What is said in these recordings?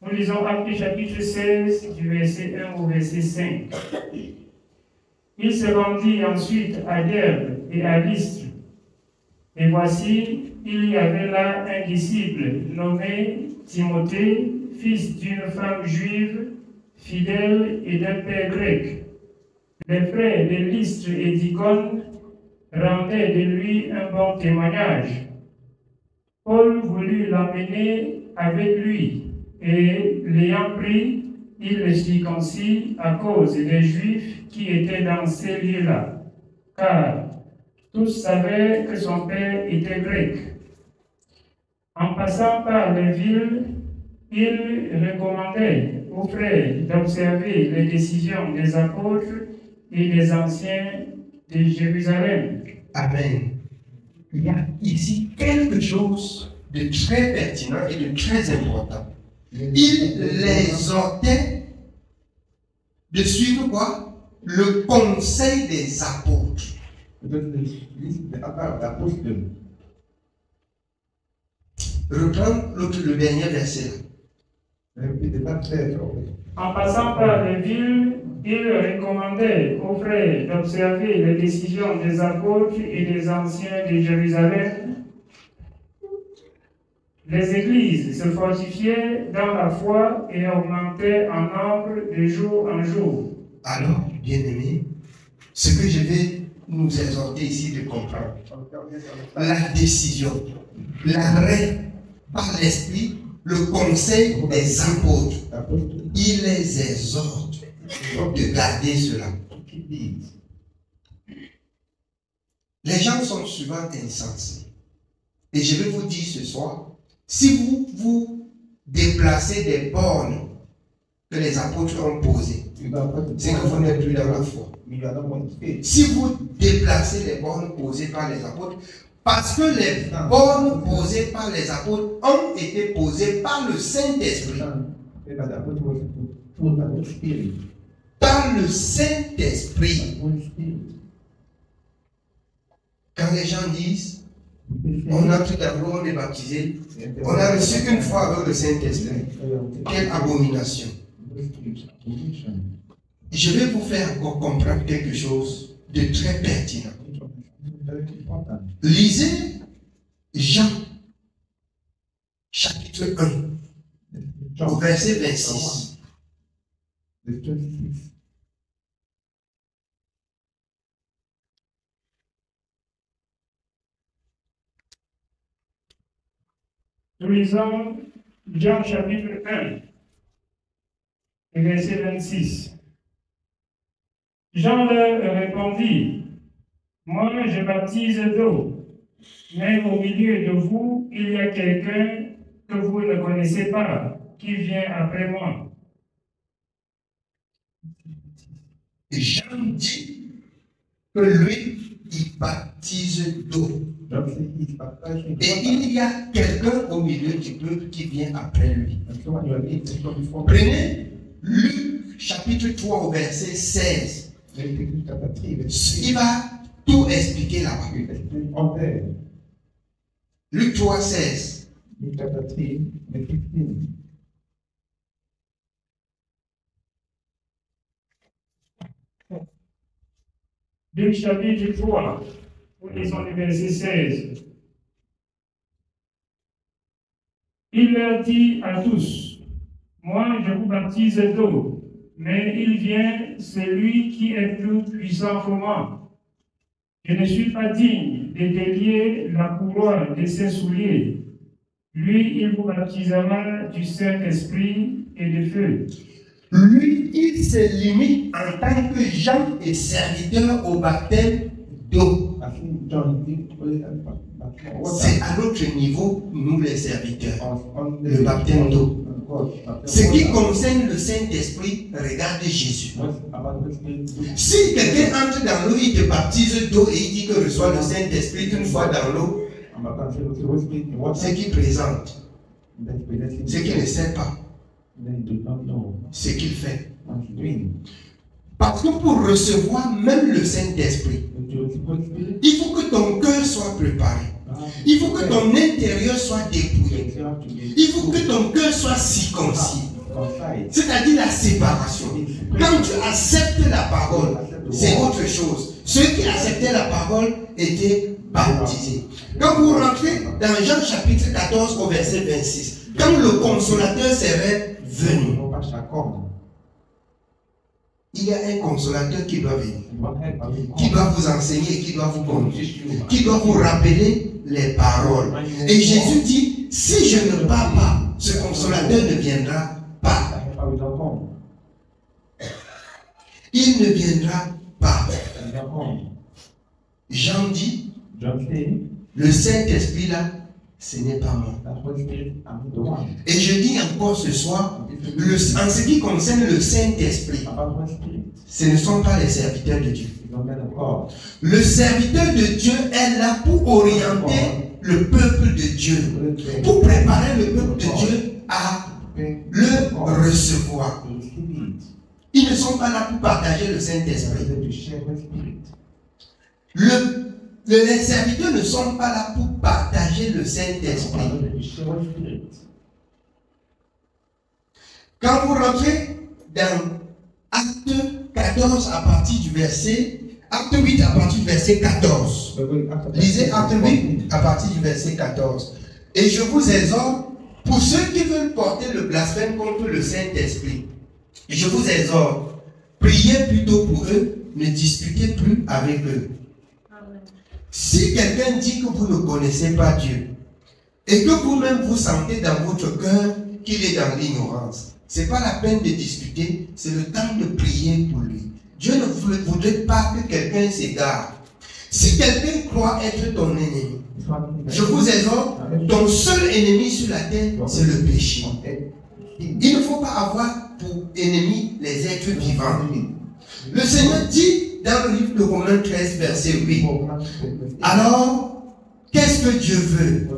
Nous lisons Actes chapitre 16, du verset 1 au verset 5. Il se rendit ensuite à Derbe et à Lystre. Et voici, il y avait là un disciple nommé Timothée, fils d'une femme juive, fidèle et d'un père grec. Les frères de Lystre et d'Icône rendaient de lui un bon témoignage. Paul voulut l'emmener avec lui, et l'ayant pris, il le circoncit à cause des Juifs qui étaient dans ces lieux-là, car tous savaient que son père était grec. En passant par les villes, il recommandait aux frères d'observer les décisions des apôtres et des anciens de Jérusalem. Amen. Il y a ici quelque chose de très pertinent et de très important. Il les exhortait de suivre quoi? Le conseil des apôtres. Reprends le dernier verset. En passant par les villes, il recommandait aux frères d'observer les décisions des apôtres et des anciens de Jérusalem. Les églises se fortifiaient dans la foi et augmentaient en nombre de jour en jour. Alors, bien-aimés, ce que je vais nous exhorter ici de comprendre, la décision, l'arrêt par l'esprit, le conseil des apôtres, il les exhorte de garder cela. Les gens sont souvent insensés. Et je vais vous dire ce soir, si vous vous déplacez des bornes que les apôtres ont posées, c'est que vous n'êtes plus dans la foi. Si vous déplacez les bornes posées par les apôtres, parce que les bornes posées par les apôtres ont été posées par le Saint-Esprit. Par le Saint-Esprit. Quand les gens disent, on a tout d'abord, on est baptisé, on a reçu qu'une fois avec le Saint-Esprit. Quelle abomination. Je vais vous faire encore comprendre quelque chose de très pertinent. Lisez Jean, chapitre 1, au verset 26. Nous lisons Jean chapitre 1, verset 26. Jean leur répondit, moi je baptise d'eau, mais au milieu de vous, il y a quelqu'un que vous ne connaissez pas, qui vient après moi. Jean dit que lui, il baptise d'eau. Et il y a quelqu'un au milieu du peuple qui vient après lui. Prenez Luc chapitre 3 au verset 16. Il va tout expliquer là-bas. Luc 3, 16. Luc chapitre 3, nous lisons le verset 16. Il leur dit à tous, moi je vous baptise d'eau, mais il vient celui qui est plus puissant que moi. Je ne suis pas digne de délier la couronne de ses souliers. Lui, il vous baptisera du Saint-Esprit et de feu. Lui, il se limite en tant que Jean et serviteur au baptême d'eau. C'est à notre niveau, nous les serviteurs, le baptême d'eau. Ce qui concerne le Saint-Esprit, regarde Jésus. Si quelqu'un entre dans l'eau, il te baptise d'eau et il dit que reçoit le Saint-Esprit une fois dans l'eau, ce qu'il présente, ce qu'il ne sait pas, ce qu'il fait. Parce que pour recevoir même le Saint-Esprit, il faut que ton cœur soit préparé. Il faut que ton intérieur soit dépouillé. Il faut que ton cœur soit circoncis. C'est-à-dire la séparation. Quand tu acceptes la parole, c'est autre chose. Ceux qui acceptaient la parole étaient baptisés. Quand vous rentrez dans Jean chapitre 14 au verset 26, quand le consolateur serait venu, il y a un consolateur qui doit venir, qui doit vous enseigner, qui doit vous conduire, qui doit vous rappeler les paroles. Et Jésus dit, si je ne pars pas, ce consolateur ne viendra pas. Il ne viendra pas. Jean dit, le Saint-Esprit là, ce n'est pas moi. Et je dis encore ce soir, en ce qui concerne le Saint-Esprit, ce ne sont pas les serviteurs de Dieu. Le serviteur de Dieu est là pour orienter le peuple de Dieu, pour préparer le peuple de Dieu à le recevoir. Ils ne sont pas là pour partager le Saint-Esprit. Les serviteurs ne sont pas là pour partager le Saint-Esprit. Quand vous rentrez dans Acte 14 à partir du verset, Acte 8 à partir du verset 14. Lisez Acte 8 à partir du verset 14. Et je vous exhorte, pour ceux qui veulent porter le blasphème contre le Saint-Esprit, je vous exhorte, priez plutôt pour eux, ne discutez plus avec eux. Si quelqu'un dit que vous ne connaissez pas Dieu et que vous-même vous sentez dans votre cœur qu'il est dans l'ignorance, ce n'est pas la peine de discuter, c'est le temps de prier pour lui. Dieu ne voudrait pas que quelqu'un s'égare. Si quelqu'un croit être ton ennemi, je vous exhorte, ton seul ennemi sur la terre, c'est le péché. Il ne faut pas avoir pour ennemi les êtres vivants. Le Seigneur dit dans le livre de Romains 13, verset 8, alors, qu'est-ce que Dieu veut?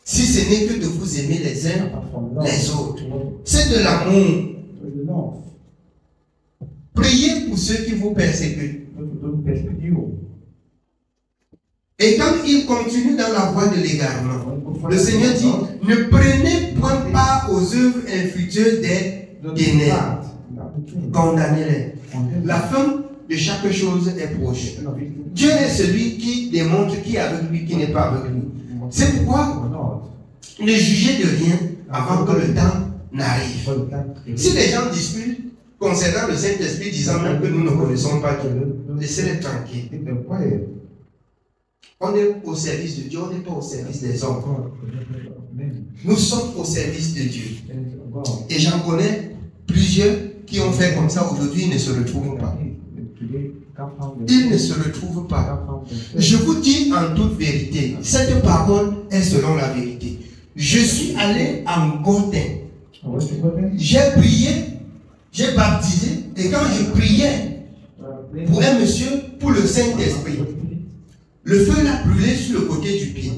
Si ce n'est que de vous aimer les uns les autres, c'est de l'amour. Priez pour ceux qui vous persécutent. Et quand il continue dans la voie de l'égarement, le Seigneur dit, ne prenez point part aux œuvres infructueuses des ténèbres. Condamnez-les. La fin de chaque chose est proche. Dieu est celui qui démontre qui est avec lui, qui n'est pas avec lui. C'est pourquoi ne jugez de rien avant que le temps n'arrive. Si les gens discutent concernant le Saint-Esprit, disant même que nous ne connaissons pas Dieu, laissez-les tranquilles. On est au service de Dieu, on n'est pas au service des hommes. Nous sommes au service de Dieu. Et j'en connais plusieurs qui ont fait comme ça aujourd'hui, ils ne se retrouvent pas. Ils ne se retrouvent pas. Je vous dis en toute vérité, cette parole est selon la vérité. Je suis allé en Gotin. J'ai prié, j'ai baptisé, et quand je priais pour un monsieur, pour le Saint-Esprit, le feu l'a brûlé sur le côté du pied.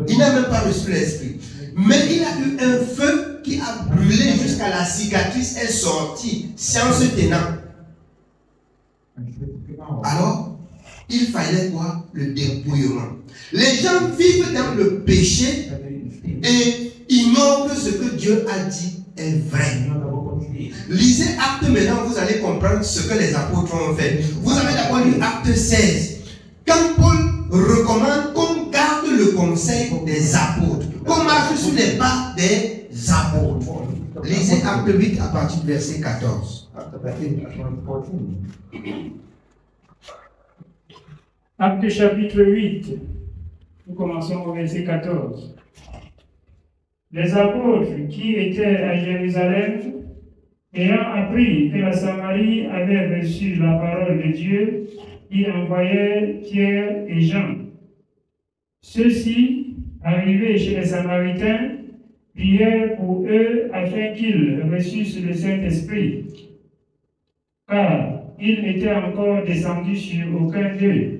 Il n'a même pas reçu l'Esprit. Mais il a eu un feu qui a brûlé jusqu'à la cicatrice est sortie, science tenant. Alors, il fallait quoi? Le dépouillement. Les gens vivent dans le péché et ignorent que ce que Dieu a dit est vrai. Lisez Actes maintenant, vous allez comprendre ce que les apôtres ont fait. Vous avez d'abord lu Acte 16. Quand Paul recommande qu'on garde le conseil des apôtres, qu'on marche sur les pas des apôtres. Lisez Acte 8 à partir du verset 14. Acte chapitre 8, nous commençons au verset 14. Les apôtres qui étaient à Jérusalem, ayant appris que la Samarie avait reçu la parole de Dieu, y envoyaient Pierre et Jean. Ceux-ci, arrivés chez les Samaritains, prièrent pour eux afin qu'ils reçussent le Saint-Esprit, car ils n'étaient encore descendus sur aucun d'eux.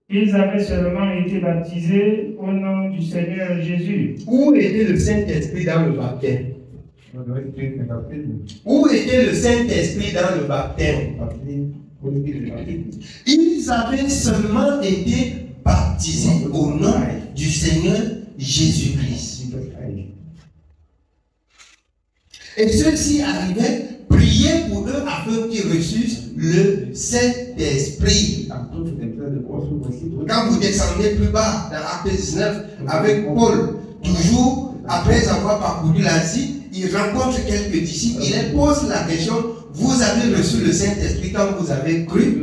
Ils avaient seulement été baptisés au nom du Seigneur Jésus. Où était le Saint-Esprit dans le baptême? Où était le Saint-Esprit dans le baptême? Ils avaient seulement été baptisés au nom du Seigneur Jésus-Christ. Et ceux-ci arrivaient, priaient pour eux afin qu'ils reçussent le Saint-Esprit. Quand vous descendez plus bas dans Acte 19 avec Paul, toujours après avoir parcouru l'Asie, il rencontre quelques disciples, il leur pose la question, vous avez reçu le Saint-Esprit quand vous avez cru?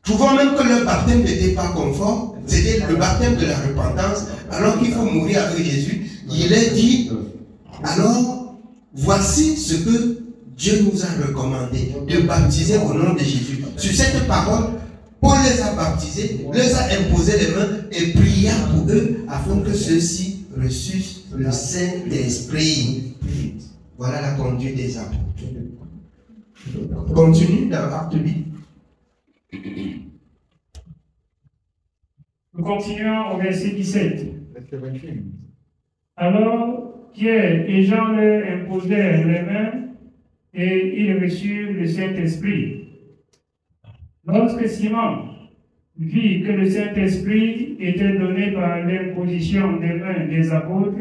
Trouvant même que leur baptême n'était pas conforme, c'était le baptême de la repentance, alors qu'il faut mourir avec Jésus, il leur dit, alors voici ce que Dieu nous a recommandé, de baptiser au nom de Jésus. Sur cette parole, Paul les a baptisés, les a imposé les mains et pria pour eux afin que ceux-ci reçussent le Saint-Esprit. Voilà la conduite des apôtres. Continue dans Acte 8. Nous continuons au verset 17. Alors, Pierre et Jean leur imposèrent les mains et ils reçurent le Saint-Esprit. Lorsque Simon vit que le Saint-Esprit était donné par l'imposition des mains des apôtres,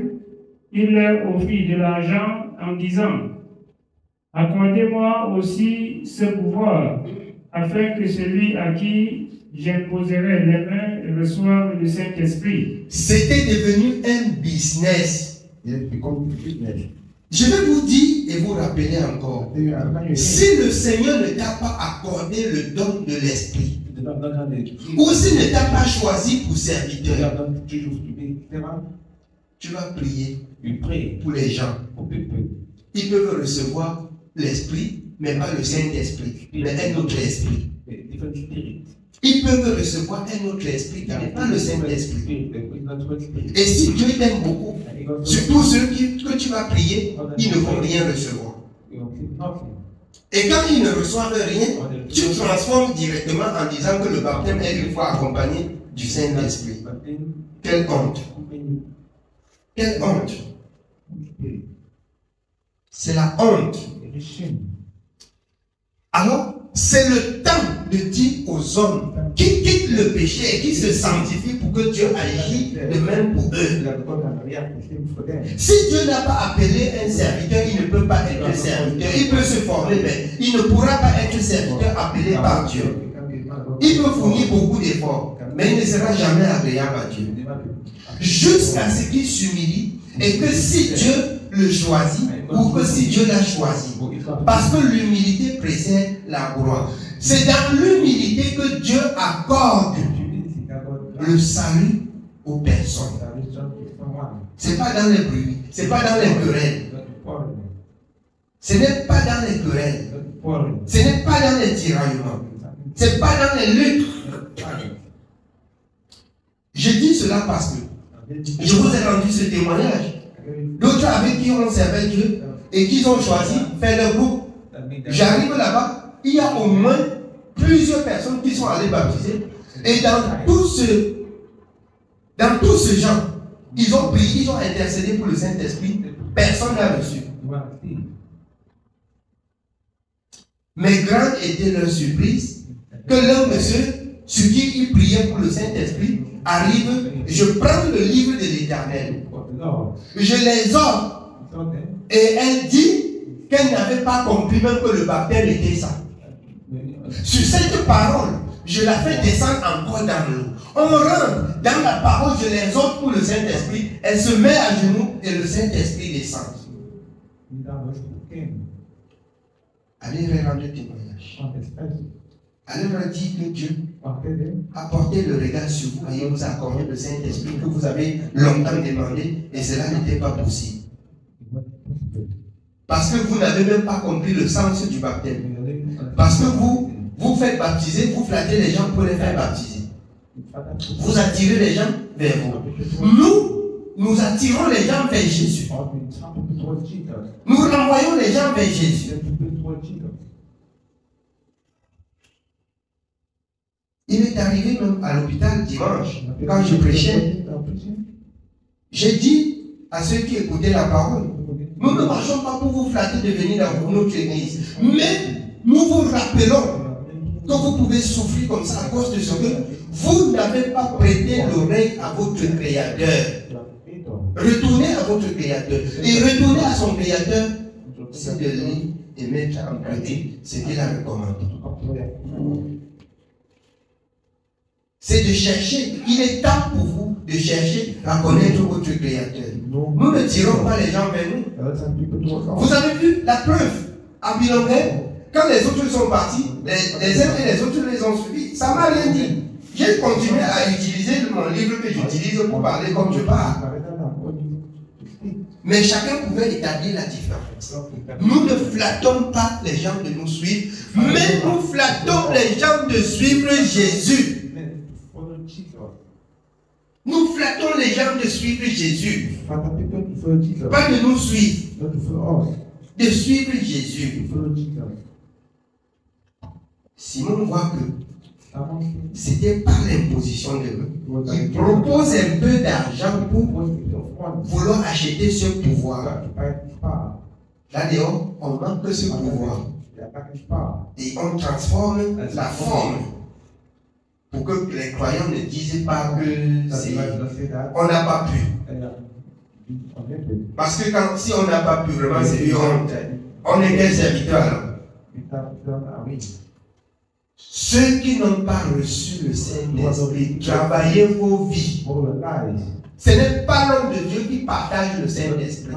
il leur offrit de l'argent en disant, « Accordez-moi aussi ce pouvoir, afin que celui à qui j'imposerai les mains reçoive le Saint-Esprit. » C'était devenu un business. Je vais vous dire et vous rappeler encore. Si le Seigneur ne t'a pas accordé le don de l'Esprit, ou s'il ne t'a pas choisi pour serviteur, tu vas prier pour les gens. Ils peuvent recevoir l'Esprit, mais pas le Saint-Esprit, mais un autre esprit. Ils peuvent recevoir un autre esprit, mais pas le Saint-Esprit. Et si Dieu t'aime beaucoup, surtout ceux que tu vas prier, ils ne vont rien recevoir. Et quand ils ne reçoivent rien, tu transformes directement en disant que le baptême est une fois accompagné du Saint-Esprit. Quelle honte! Quelle honte! C'est la honte. Alors, c'est le temps de dire aux hommes qui quittent le péché et qui se sanctifient pour que Dieu agisse de même pour eux. Si Dieu n'a pas appelé un serviteur, il ne peut pas être serviteur. Il peut se former, mais il ne pourra pas être serviteur appelé par Dieu. Il peut fournir beaucoup d'efforts, mais il ne sera jamais agréable à Dieu. Jusqu'à ce qu'il s'humilie et que si Dieu le choisit, ou que si Dieu l'a choisi, parce que l'humilité précède la gloire. C'est dans l'humilité que Dieu accorde le salut aux personnes. Ce n'est pas dans les bruits, ce n'est pas dans les querelles. Ce n'est pas dans les querelles. Ce n'est pas dans les tiraillements. Ce n'est pas dans les luttes. Je dis cela parce que je vous ai rendu ce témoignage. D'autres avec qui on servait Dieu et qui ont choisi faire leur groupe. J'arrive là-bas, il y a au moins plusieurs personnes qui sont allées baptiser. Et dans tous ces gens, ils ont prié, ils ont intercédé pour le Saint-Esprit. Personne n'a reçu. Mais grande était leur surprise que l'un monsieur, sur qui ils priaient pour le Saint-Esprit, arrive, je prends le livre de l'Éternel. Je les offre. Et elle dit qu'elle n'avait pas compris même que le baptême était ça. Sur cette parole, je la fais descendre encore dans l'eau. On rentre dans la parole, je les offre pour le Saint-Esprit. Elle se met à genoux et le Saint-Esprit descend. Allez rendre témoignage. Allez leur dire que Dieu a porté le regard sur vous et il vous a accordé le Saint-Esprit que vous avez longtemps demandé et cela n'était pas possible. Parce que vous n'avez même pas compris le sens du baptême. Parce que vous faites baptiser, vous flattez les gens pour les faire baptiser. Vous attirez les gens vers vous. Nous attirons les gens vers Jésus. Nous renvoyons les gens vers Jésus. Il est arrivé même à l'hôpital dimanche, quand je prêchais, j'ai dit à ceux qui écoutaient la parole, nous ne marchons pas pour vous flatter de venir dans notre église, mais nous vous rappelons que vous pouvez souffrir comme ça à cause de ce que vous n'avez pas prêté l'oreille à votre Créateur. Retournez à votre Créateur. Et retourner à son Créateur, c'est de lire et mettre en pratique ce qu'il a recommandé. C'est de chercher. Il est temps pour vous de chercher à connaître votre Créateur. Nous ne tirons pas les gens vers nous. Vous avez vu la preuve à Bilonguet, quand les autres sont partis, les uns et les autres les ont suivis. Ça ne m'a rien dit. J'ai continué à utiliser mon livre que j'utilise pour parler comme je parle. Mais chacun pouvait établir la différence. Nous ne flattons pas les gens de nous suivre, mais nous flattons les gens de suivre Jésus. Nous flattons les gens de suivre Jésus. Pas de nous suivre. De suivre Jésus. Simon voit que c'était par l'imposition de eux. Il propose un peu d'argent pour vouloir acheter ce pouvoir. Là, dehors, on manque ce pouvoir. Et on transforme la forme. Pour que les croyants ne disent pas que c'est... On n'a pas pu. Parce que si on n'a pas pu, vraiment, c'est une honte. On est quel serviteur alors? Ceux qui n'ont pas reçu le Saint-Esprit, travaillez vos vies. Ce n'est pas l'homme de Dieu qui partage le Saint-Esprit.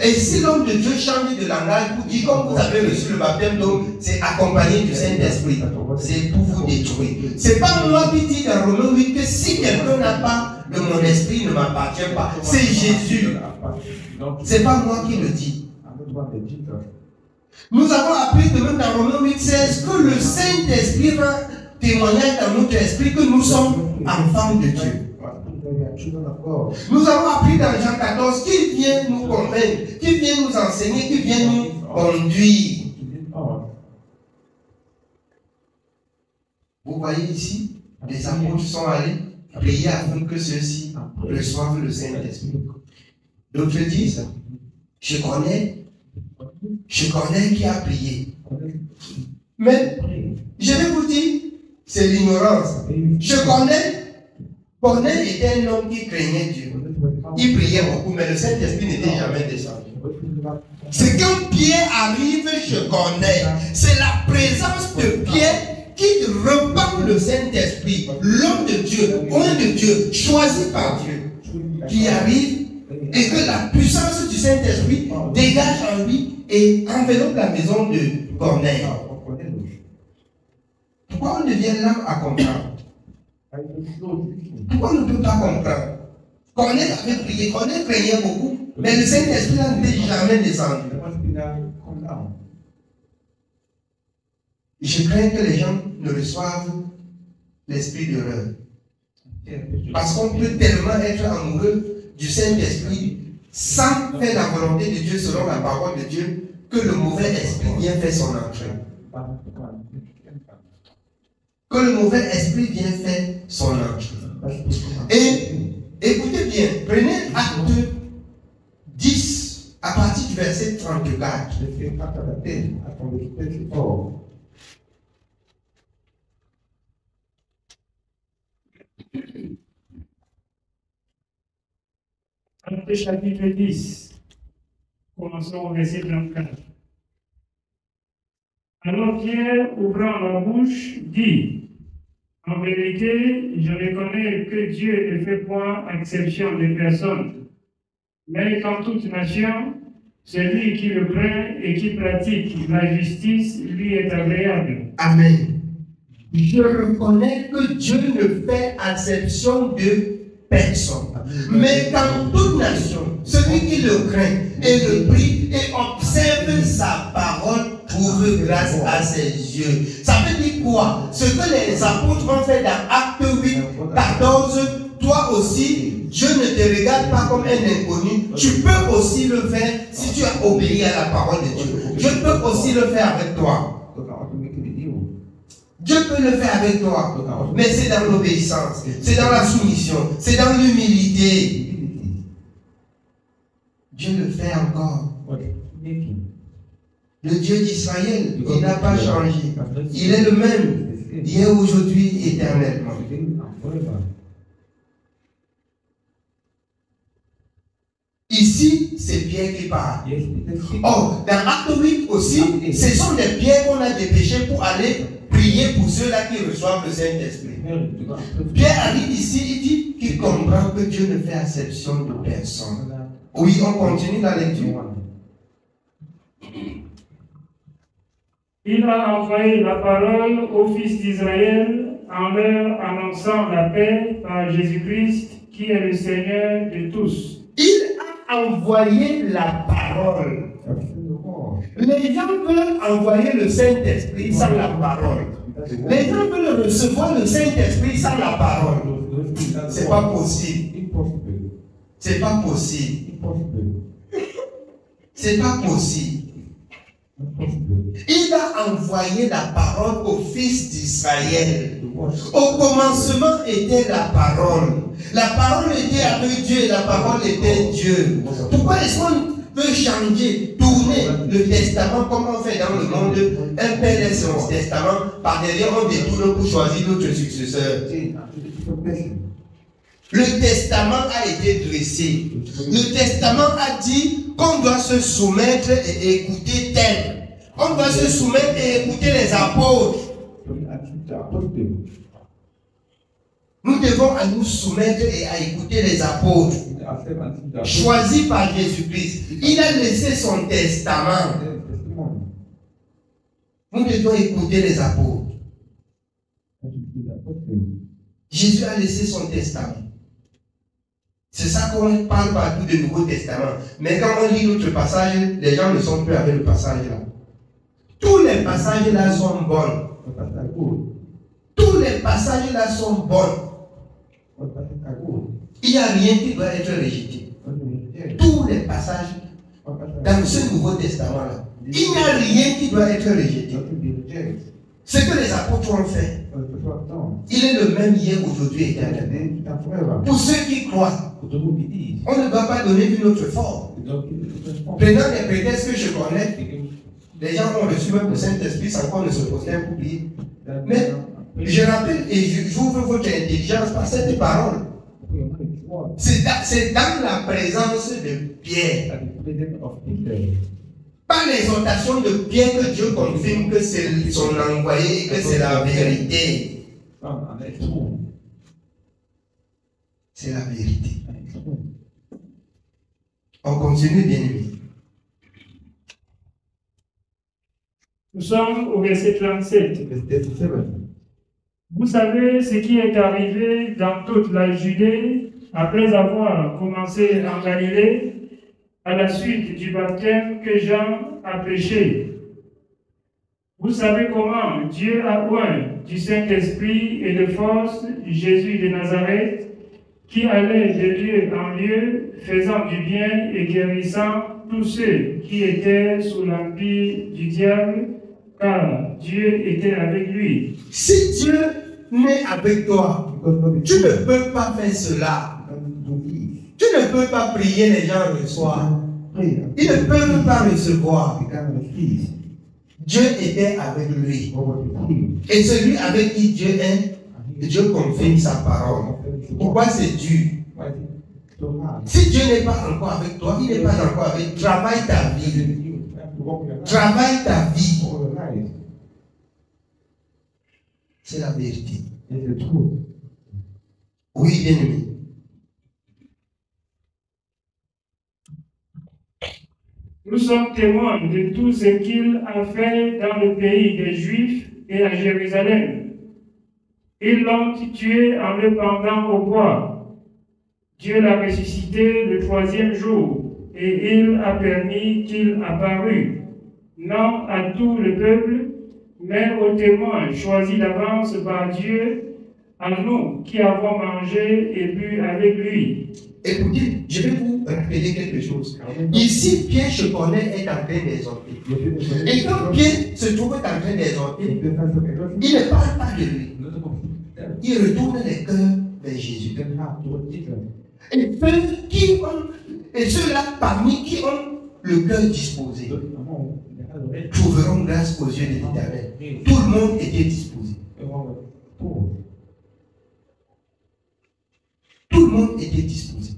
Et si l'homme de Dieu change de langage pour dire comme vous avez reçu le baptême d'eau, c'est accompagné du Saint-Esprit. C'est pour vous détruire. C'est pas moi qui dis dans Romains 8 que si quelqu'un n'a pas de mon esprit, ne m'appartient pas. C'est Jésus. C'est pas moi qui le dis. Nous avons appris de même dans Romains 8:16 que le Saint-Esprit rend témoignage dans notre esprit que nous sommes enfants de Dieu. Nous avons appris dans Jean 14 qu'il vient nous convaincre, qu'il vient nous enseigner, qu'il vient nous conduire. Vous voyez ici, les apôtres sont allés prier afin que ceux-ci reçoivent le Saint-Esprit. D'autres disent, je connais qui a prié. Mais je vais vous dire, c'est l'ignorance. Je connais. Corneille était un homme qui craignait Dieu. Il priait beaucoup, mais le Saint-Esprit n'était jamais descendu. C'est quand Pierre arrive chez Corneille, c'est la présence de Pierre qui repart le Saint-Esprit, l'homme de Dieu, oint de Dieu, choisi par Dieu, qui arrive et que la puissance du Saint-Esprit dégage en lui et enveloppe la maison de Corneille. Pourquoi on devient l'âme à comprendre? Pourquoi on ne peut pas comprendre? Corneille avait prié, Corneille craignait beaucoup, mais le Saint-Esprit n'était jamais descendu. Je crains que les gens ne reçoivent l'esprit d'erreur. Parce qu'on peut tellement être amoureux du Saint-Esprit sans faire la volonté de Dieu selon la parole de Dieu que le mauvais esprit vient faire son entrée. Que le mauvais esprit vient faire son entrée. Et écoutez bien, prenez Acte 10 à partir du verset 34. Acte chapitre 10, commençons au verset 34. Alors Pierre, ouvrant la bouche, dit, en vérité, je reconnais que Dieu ne fait point exception des personnes, mais qu'en toute nation, celui qui le craint et qui pratique la justice lui est agréable. Amen. Je reconnais que Dieu ne fait exception de personne, mais qu'en toute nation, celui qui le craint et le prie et observe sa parole trouve grâce à ses yeux. Ça veut dire quoi? Ce que les apôtres ont fait dans Acte 8, 14, toi aussi, Dieu ne te regarde pas comme un inconnu. Tu peux aussi le faire si tu as obéi à la parole de Dieu. Dieu peut aussi le faire avec toi. Dieu peut le faire avec toi, mais c'est dans l'obéissance, c'est dans la soumission, c'est dans l'humilité. Dieu le fait encore. Le Dieu d'Israël, il n'a pas changé. Il est le même, hier, aujourd'hui, éternellement. Ici, c'est Pierre qui parle. Or, dans Acte 8 aussi, ce sont des pierres qu'on a dépêchées pour aller prier pour ceux-là qui reçoivent le Saint-Esprit. Pierre arrive ici, il dit qu'il comprend que Dieu ne fait exception de personne. Oui, on continue la lecture. Il a envoyé la parole aux fils d'Israël en leur annonçant la paix par Jésus-Christ, qui est le Seigneur de tous. Il a envoyé la parole. Les gens veulent envoyer le Saint-Esprit sans la parole. Les gens veulent recevoir le Saint-Esprit sans la parole. C'est pas possible. C'est pas possible. C'est pas possible. Il a envoyé la parole aux fils d'Israël. Au commencement était la parole. La parole était avec Dieu et la parole était Dieu. Pourquoi est-ce qu'on peut changer, tourner le testament comme on fait dans le monde? Un père laisse son testament, par derrière on détourne pour choisir notre successeur. Le testament a été dressé. Le testament a dit qu'on doit se soumettre et écouter tel. On doit se soumettre et écouter les apôtres. Nous devons à nous soumettre et à écouter les apôtres. Choisis par Jésus-Christ. Il a laissé son testament. Nous devons écouter les apôtres. Jésus a laissé son testament. C'est ça qu'on parle partout du Nouveau Testament. Mais quand on lit notre passage, les gens ne sont plus avec le passage là. Tous les passages là sont bons. Tous les passages là sont bons. Il n'y a rien qui doit être rejeté. Tous les passages dans ce Nouveau Testament là, il n'y a rien qui doit être rejeté. Ce que les apôtres ont fait, il est le même hier, aujourd'hui et éternellement. Pour ceux qui croient, on ne doit pas donner une autre forme. Prenant les prétextes que je connais, les gens ont reçu même le Saint-Esprit sans qu'on ne se pose un pour prier. Mais je rappelle et j'ouvre votre intelligence par cette parole. C'est dans la présence de Pierre, par l'exhortation de Pierre, que Dieu confirme que c'est son envoyé et que c'est la vérité. C'est la vérité. On continue, bien aimé. Nous sommes au verset 37. Vous savez ce qui est arrivé dans toute la Judée après avoir commencé en Galilée à la suite du baptême que Jean a prêché. Vous savez comment Dieu a oint du Saint-Esprit et de force Jésus de Nazareth, qui allait de lieu en lieu, faisant du bien et guérissant tous ceux qui étaient sous l'empire du diable, car Dieu était avec lui. Si Dieu n'est avec toi, tu ne peux pas faire cela. Tu ne peux pas prier, les gens reçoivent. Ils ne peuvent pas recevoir. Dieu était avec lui. Et celui avec qui Dieu est, Dieu confirme sa parole. Pourquoi c'est Dieu? Si Dieu n'est pas encore avec toi, il n'est pas encore avec toi. Travaille ta vie. Travaille ta vie. C'est la vérité. Oui, bien aimé. Nous sommes témoins de tout ce qu'il a fait dans le pays des Juifs et à Jérusalem. Ils l'ont tué en le pendant au bois. Dieu l'a ressuscité le 3e jour, et il a permis qu'il apparût, non à tout le peuple, mais aux témoins choisis d'avance par Dieu, à nous qui avons mangé et bu avec lui. Écoutez, je vais vous rappeler quelque chose. Ici, Pierre, je connais, est en train d'exhorter. Et quand Pierre se trouve en train d'exhorter, il ne parle pas de lui. Il retourne les cœurs vers Jésus. Et ceux-là parmi qui ont le cœur disposé trouveront grâce aux yeux de l'Éternel. Tout le monde était disposé. Tout le monde était disposé.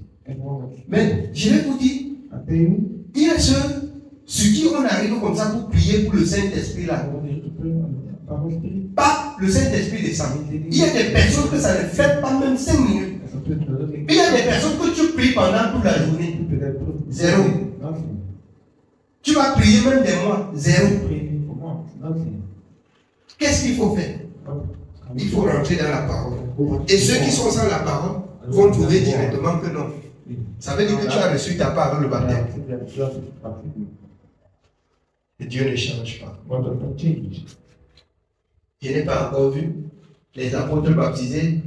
Mais je vais vous dire, Il y a ceux sur qui on arrive comme ça pour prier pour le Saint-Esprit là. Pas le Saint-Esprit descend. Il y a des personnes que ça ne fait pas même 5 minutes. Il y a des personnes que tu pries pendant toute la journée. Zéro. Tu vas prier même des mois. Zéro. Qu'est-ce qu'il faut faire? Il faut rentrer dans la parole. Et ceux qui sont sans la parole vont trouver directement que non. Ça veut dire que tu as reçu ta part avec le baptême. Et Dieu ne change pas. Je n'ai pas encore vu les apôtres baptisés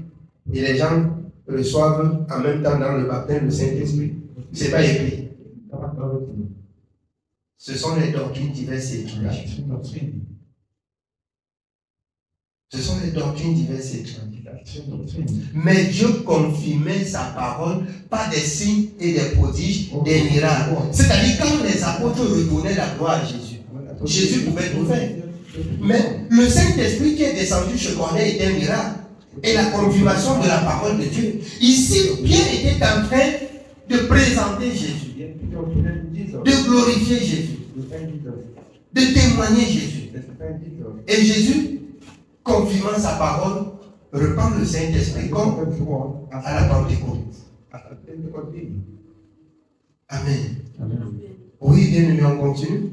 et les gens reçoivent en même temps dans le baptême le Saint-Esprit. Ce n'est pas écrit. Ce sont les doctrines diverses et étranges. Ce sont les doctrines diverses et étranges. Mais Dieu confirmait sa parole par des signes et des prodiges, des miracles. C'est-à-dire quand les apôtres redonnaient la gloire à Jésus, Jésus pouvait tout faire. Mais le Saint-Esprit qui est descendu chez Corneille était un miracle et la confirmation de la parole de Dieu. Ici, Pierre était en train de présenter Jésus, de glorifier Jésus, de témoigner Jésus. Et Jésus, confirmant sa parole, reprend le Saint-Esprit comme à la Pentecôte. Amen. Oui, bien aimé, on continue.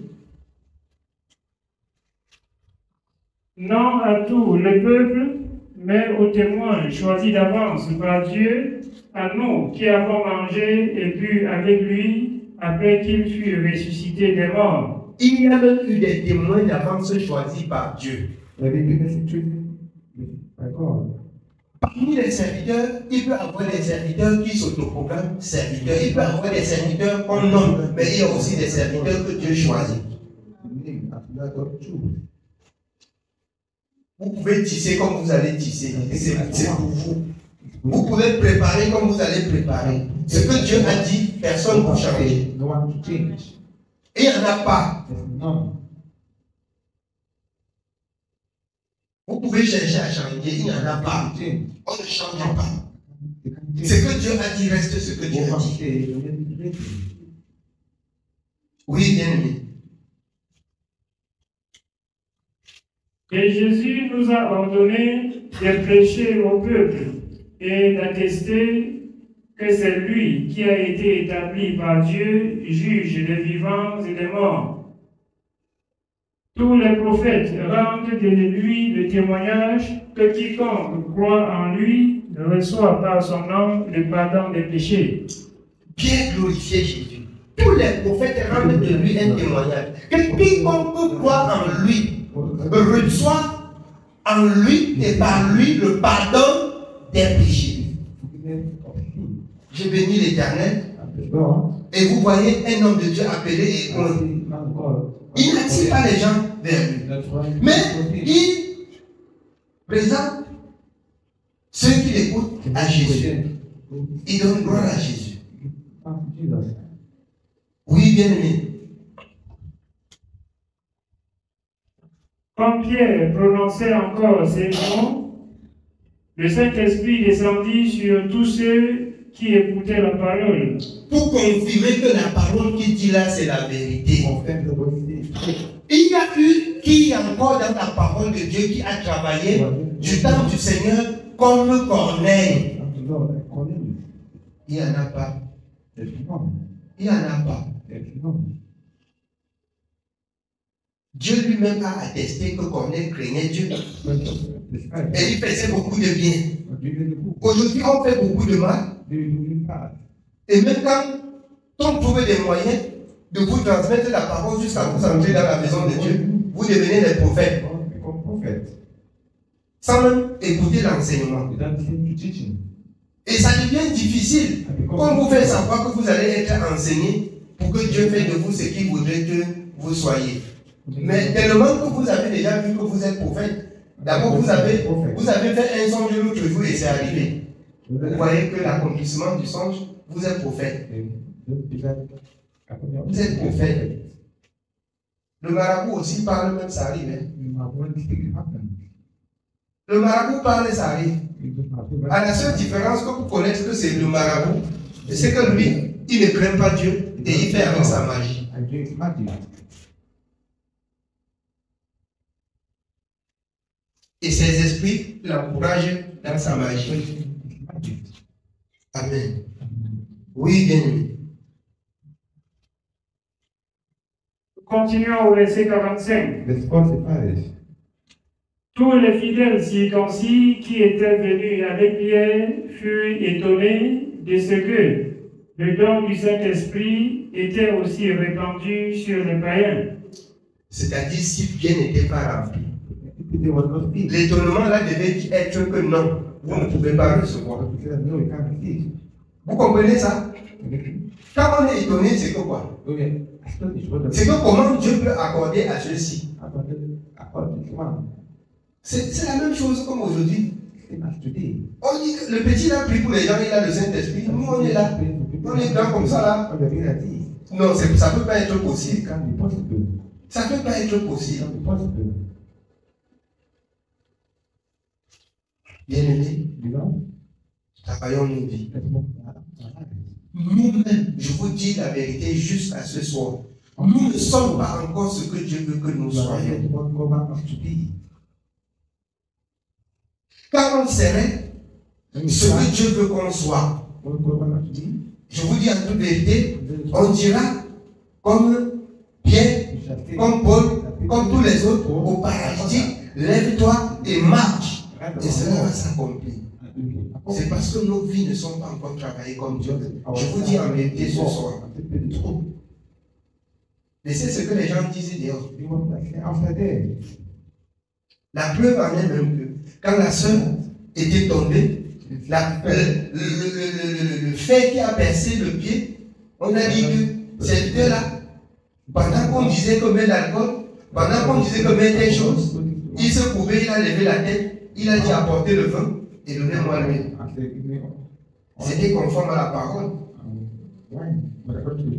Non à tout le peuple, mais aux témoins choisis d'avance par Dieu, à nous qui avons mangé et bu avec lui après qu'il fut ressuscité des morts. Il y a même eu des témoins d'avance choisis par Dieu. Parmi les serviteurs, il peut y avoir des serviteurs qui s'autoproclament serviteurs. Il peut y avoir des serviteurs qu'on nomme, mais il y a aussi des serviteurs que Dieu choisit. Vous pouvez tisser comme vous allez tisser. C'est pour vous. Vous pouvez préparer comme vous allez préparer. Ce que Dieu a dit, personne ne peut changer. Et il n'y en a pas. Vous pouvez chercher à changer, il n'y en a pas. On ne change pas. Ce que Dieu a dit reste ce que Dieu a dit. Oui, bien aimé. Et Jésus nous a ordonné de prêcher au peuple et d'attester que c'est lui qui a été établi par Dieu, juge des vivants et des morts. Tous les prophètes rendent de lui le témoignage que quiconque croit en lui reçoit par son nom le pardon des péchés. Bien glorifié Jésus. Tous les prophètes rendent de lui un témoignage que quiconque croit en lui reçoit en lui et par lui le pardon des péchés. Je bénis l'Éternel. Et vous voyez un homme de Dieu appelé et il n'attire pas les gens vers lui. Mais il présente ceux qui l'écoutent à Jésus. Il donne gloire à Jésus. Oui, bien aimé. Quand Pierre prononçait encore ces mots, le Saint-Esprit descendit sur tous ceux qui écoutaient la parole. Pour confirmer que la parole qu'il dit là, c'est la vérité. Il y a eu qui encore dans la parole de Dieu qui a travaillé du temps du Seigneur comme Corneille. Il n'y en a pas. Il n'y en a pas. Dieu lui-même a attesté que Corneille craignait Dieu. Et il faisait beaucoup de bien. Aujourd'hui, on fait beaucoup de mal. Et même quand on trouve des moyens de vous transmettre la parole jusqu'à vous entrer dans la maison de Dieu, vous devenez des prophètes. Sans même écouter l'enseignement. Et ça devient difficile. Quand vous faites savoir que vous allez être enseigné pour que Dieu fait de vous ce qu'il voudrait que vous soyez. Mais tellement que vous avez déjà vu que vous êtes prophète, d'abord vous avez fait un songe l'autre jour et c'est arrivé. Vous voyez que l'accomplissement du songe, vous êtes prophète. Vous êtes prophète. Le marabout aussi parle, même ça arrive. Le marabout parle, ça arrive. À la seule différence que vous connaissez que c'est le marabout, c'est que lui, il ne craint pas Dieu et il fait avec sa magie. Et ses esprits l'encouragent dans sa magie. Amen. Oui, bien aimé. Continuons au verset 45. Tous les fidèles circoncis qui étaient venus avec Pierre furent étonnés de ce que le don du Saint-Esprit était aussi répandu sur les païens. C'est-à-dire si Pierre n'était pas rempli. L'étonnement là devait être que non, vous ne pouvez pas recevoir. Vous comprenez ça? Quand on est étonné, c'est que quoi? C'est que comment Dieu peut accorder à ceux-ci? C'est la même chose comme aujourd'hui. On dit que le petit là prie pour les gens, il a le Saint-Esprit. Nous on est là. On est là comme ça là. Non, ça ne peut pas être possible. Ça ne peut pas être possible. Bien aimé, travaillons nos vies. Nous-mêmes, je vous dis la vérité jusqu'à ce soir. Nous ne sommes pas encore ce que Dieu veut que nous soyons. Quand on serait ce que Dieu veut qu'on soit, je vous dis en toute vérité, on dira comme Pierre, comme Paul, comme tous les autres au paradis, lève-toi et marche. Et cela va s'accomplir. C'est parce que nos vies ne sont pas encore travaillées comme Dieu. Je vous dis en vérité ce soir. Et c'est ce que les gens disaient dehors. La preuve en est même que quand la sœur était tombée, le fer qui a percé le pied, on a dit que cette deux-là, pendant qu'on disait qu'on met l'alcool, pendant qu'on disait qu'on met des choses, il se couvrait, il a levé la tête. Il a dit apportez le vin et donnez-moi l'huile. C'était conforme à la parole.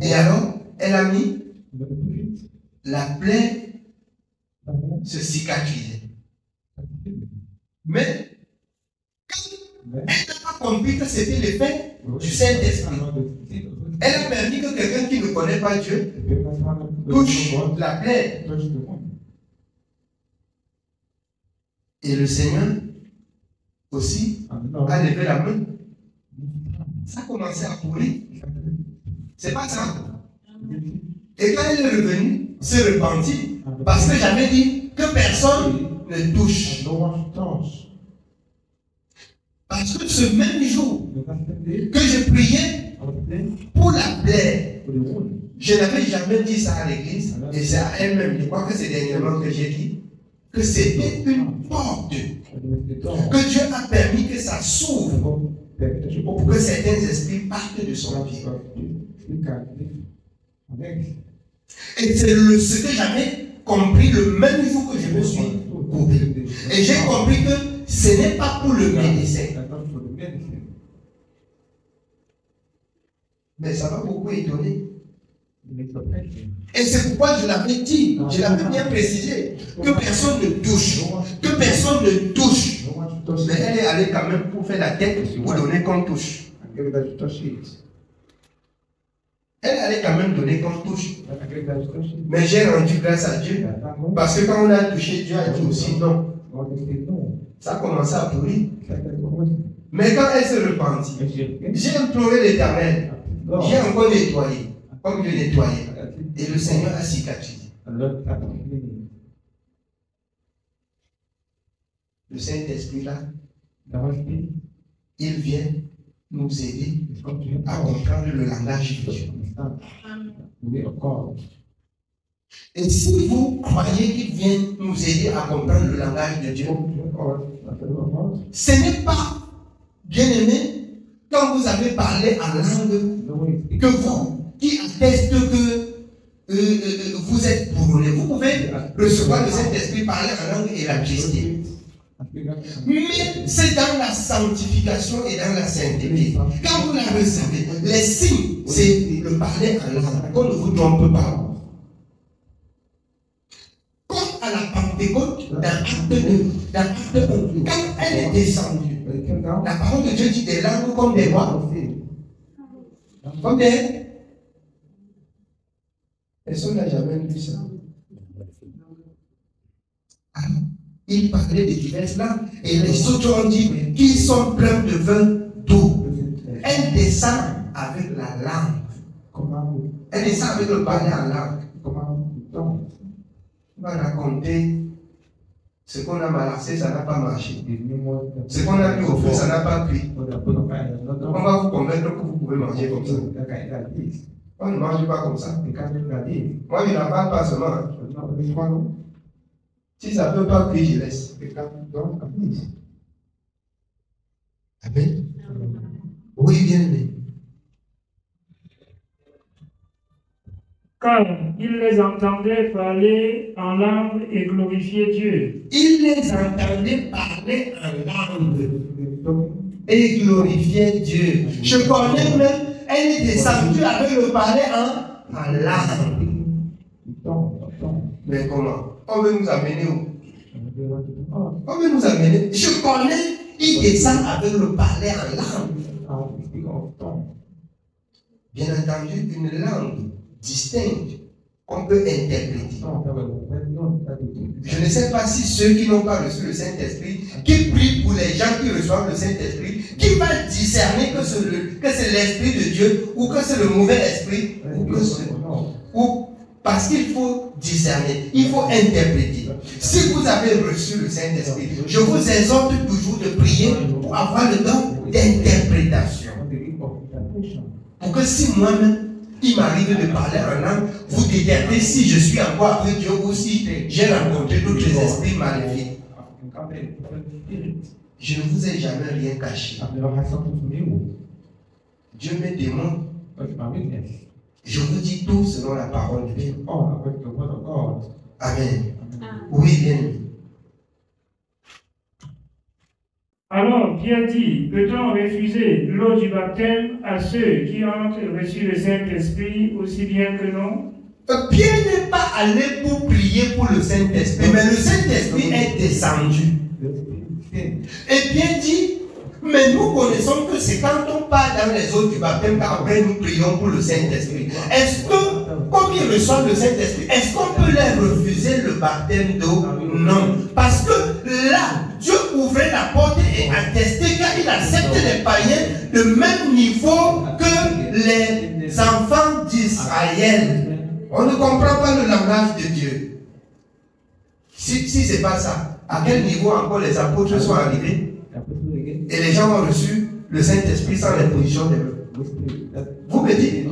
Et alors, elle a mis la plaie se cicatriser. Mais, quand elle n'a pas compris que c'était l'effet du Saint-Esprit, elle a permis que quelqu'un qui ne connaît pas Dieu touche la plaie. Et le Seigneur aussi a levé la main. Ça a commencé à courir. C'est pas ça. Et quand elle est revenue, se repentit. Parce que j'avais dit que personne ne touche. Parce que ce même jour que je priais pour la plaie, je n'avais jamais dit ça à l'église. Et c'est à elle-même, je crois que c'est dernièrement que j'ai dit, que c'était une porte que Dieu a permis que ça s'ouvre pour que certains esprits partent de son vie. Et c'est ce que j'avais compris le même jour que je me suis coupé. Et j'ai compris que ce n'est pas pour le médecin. Mais ça m'a beaucoup étonné. Et c'est pourquoi je l'avais dit, je l'avais bien précisé, que personne ne touche, que personne ne touche. Mais elle est allée quand même pour faire la tête, pour donner qu'on touche. Elle allait quand même donner qu'on touche. Mais j'ai rendu grâce à Dieu. Parce que quand on a touché, Dieu a dit aussi non. Ça a commencé à pourrir. Mais quand elle se repentit, j'ai imploré l'Éternel. J'ai encore nettoyé. Comme Dieu nettoyait. Et le Seigneur a cicatrisé. Le Saint-Esprit là, il vient nous aider à comprendre le langage de Dieu. Et si vous croyez qu'il vient nous aider à comprendre le langage de Dieu, ce n'est pas, bien aimé, quand vous avez parlé en langue, que vous, qui atteste que vous êtes bourré, vous pouvez recevoir le Saint-Esprit, parler en langue et la piété. Mais c'est dans la sanctification et dans la sainteté. Quand vous la recevez, les signes, c'est le parler en langue. Qu'on ne vous trompe pas. Comme à la Pentecôte, dans Acte 2, quand elle est descendue, la parole de Dieu dit des langues comme des voix. Combien? Personne n'a jamais vu ça. Alors, il parlait de diverses langues. Et les autres ont dit qu'ils sont pleins de vin d'eau. Elle descend avec la langue. Elle descend avec le parler en langue. On va raconter ce qu'on a malassé, ça n'a pas marché. Ce qu'on a mis au feu, ça n'a pas cuit. On va vous convaincre que vous pouvez manger comme ça. On ne mange pas comme ça. Moi, je n'avale pas seulement. Si ça ne peut pas cuire, je laisse. Amen. Oui, bien aimé. Car il les entendait parler en langue et glorifier Dieu. Il les entendait parler en langue et glorifier Dieu. Je connais même, elle est descendue avec le parler en langue. Mais comment? On veut nous amener où? On veut nous amener. Je connais, il descend avec le parler en langue. Bien entendu, une langue distincte qu'on peut interpréter. Je ne sais pas si ceux qui n'ont pas reçu le Saint-Esprit, qui prient pour les gens qui reçoivent le Saint-Esprit, qui va discerner que c'est l'Esprit de Dieu ou que c'est le mauvais esprit parce qu'il faut discerner, il faut interpréter. Si vous avez reçu le Saint-Esprit, je vous exhorte toujours de prier pour avoir le don d'interprétation. Pour que si moi-même, il m'arrive de parler en langue, vous déterminez si je suis encore avec Dieu ou si j'ai rencontré d'autres esprits maléfiques. Je ne vous ai jamais rien caché. Dieu me demande. Je vous dis tout selon la parole de Dieu. Amen. Oui, bien. Alors Pierre dit, peut-on refuser l'eau du baptême à ceux qui ont reçu le Saint-Esprit aussi bien que non? Pierre n'est pas allé pour prier pour le Saint-Esprit, mais le Saint-Esprit est descendu. Et Pierre dit, mais nous connaissons que c'est quand on part dans les eaux du baptême qu'après nous prions pour le Saint-Esprit. Est-ce que, comme ils reçoivent le Saint-Esprit, est-ce qu'on peut leur refuser le baptême d'eau? Non. Parce que là, Dieu ouvrait la porte et attestait qu'il accepte les païens de même niveau que les enfants d'Israël. On ne comprend pas le langage de Dieu. Si ce n'est pas ça, à quel niveau encore les apôtres sont arrivés et les gens ont reçu le Saint-Esprit sans l'imposition des mains? Vous me dites,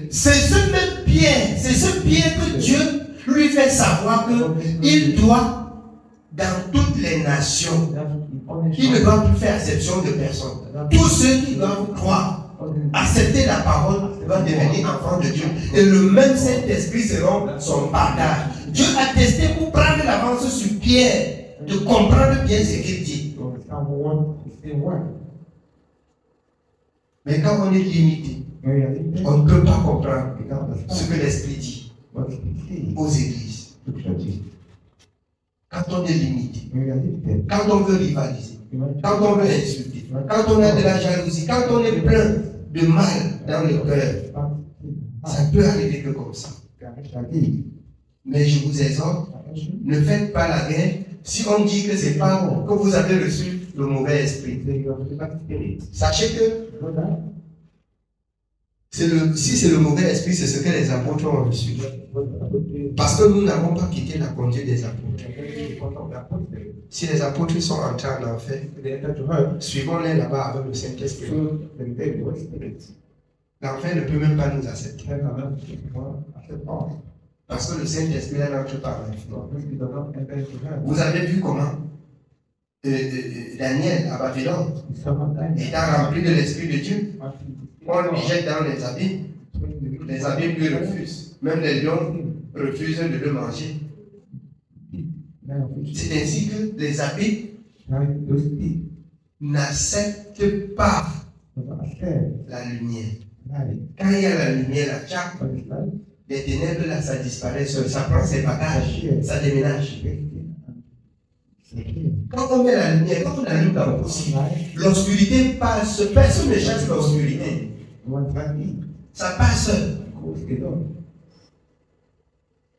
c'est ce même Pierre, c'est ce Pierre que Dieu lui fait savoir qu'il doit, dans toutes les nations, il ne doit plus faire exception de personne. Tous ceux qui doivent croire, accepter la parole, doivent devenir enfants de Dieu. Et le même Saint-Esprit sera son partage. Dieu a testé pour prendre l'avance sur Pierre, de comprendre bien ce qu'il dit. Mais quand on est limité, on ne peut pas comprendre ce que l'Esprit dit aux églises. Quand on est limité, quand on veut rivaliser, quand on veut insulter, quand on a de la jalousie, quand on est plein de mal dans le cœur, ça peut arriver que comme ça. Mais je vous exhorte, ne faites pas la guerre si on dit que c'est pas que vous avez reçu le mauvais esprit. Sachez que si c'est le mauvais esprit, c'est ce que les apôtres ont reçu. Parce que nous n'avons pas quitté la conduite des apôtres. Si les apôtres sont entrés en enfer, suivons-les là-bas avec le Saint-Esprit. L'enfer ne peut même pas nous accepter. Parce que le Saint-Esprit n'entre pas dans l'enfer. Vous avez vu comment Daniel à Babylone étant rempli de l'Esprit de Dieu, on le jette dans les abîmes lui refusent. Même les lions refusent de le manger. C'est ainsi que les abîmes n'acceptent pas la lumière. Quand il y a la lumière, la tchac, les ténèbres là, ça disparaît, ça prend ses bagages, ça déménage. Quand on met la lumière, quand on allume la bougie, l'obscurité passe, personne ne chasse l'obscurité. Ça passe.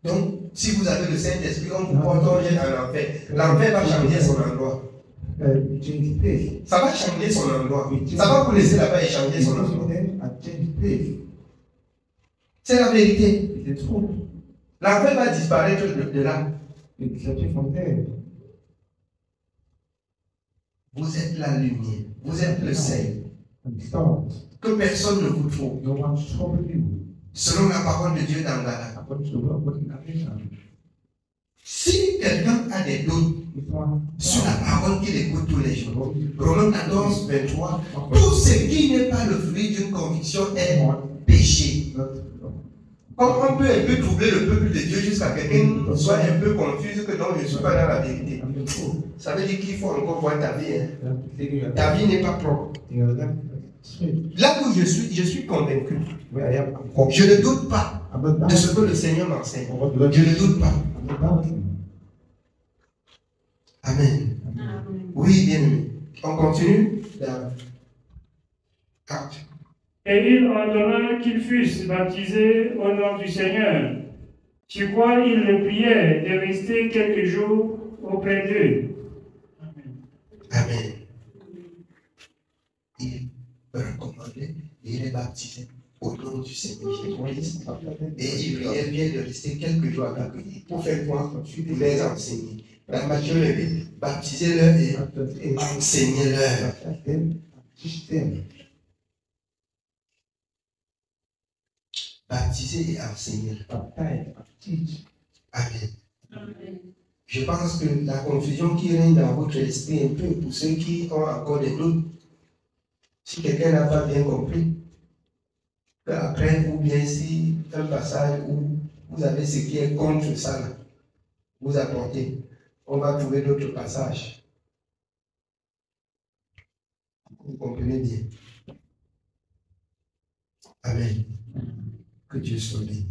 Donc, si vous avez le Saint-Esprit, on vous porte en enfer. L'enfer va changer son endroit. Ça va changer son endroit. Ça va vous laisser là-bas et changer son endroit. C'est la vérité. L'enfer va disparaître de là. Vous êtes la lumière. Vous êtes le sel. Que personne ne vous trouve. Selon la parole de Dieu dans Galates. Si quelqu'un a des doutes sur la parole qu'il écoute tous les jours, Romains 14, 23, tout ce qui n'est pas le fruit d'une conviction est péché. Comme on peut un peu troubler le peuple de Dieu jusqu'à quelqu'un soit un peu confus que donc je ne suis pas dans la vérité. Ça veut dire qu'il faut encore voir ta vie. Hein. Ta vie n'est pas propre. Là où je suis convaincu. Je ne doute pas de ce que le Seigneur m'enseigne. Je ne doute pas. Amen. Oui, bien aimé. On continue. Et il ordonna qu'ils fussent baptisés au nom du Seigneur. Sur quoi il le priait de rester quelques jours auprès d'eux. Amen. Il recommandait et il est baptisé au nom du Seigneur Jésus-Christ. Et il priait bien de rester quelques jours avec eux. Pour faire quoi? Pour les enseigner. La majorité, baptisez-leur et enseignez-leur. Baptiser et enseigner. Amen. Je pense que la confusion qui règne dans votre esprit un peu pour ceux qui ont encore des doutes, si quelqu'un n'a pas bien compris, après ou bien si un passage où vous avez ce qui est contre ça, là, vous apportez, on va trouver d'autres passages. Vous comprenez bien. Amen. Que Dieu soit béni.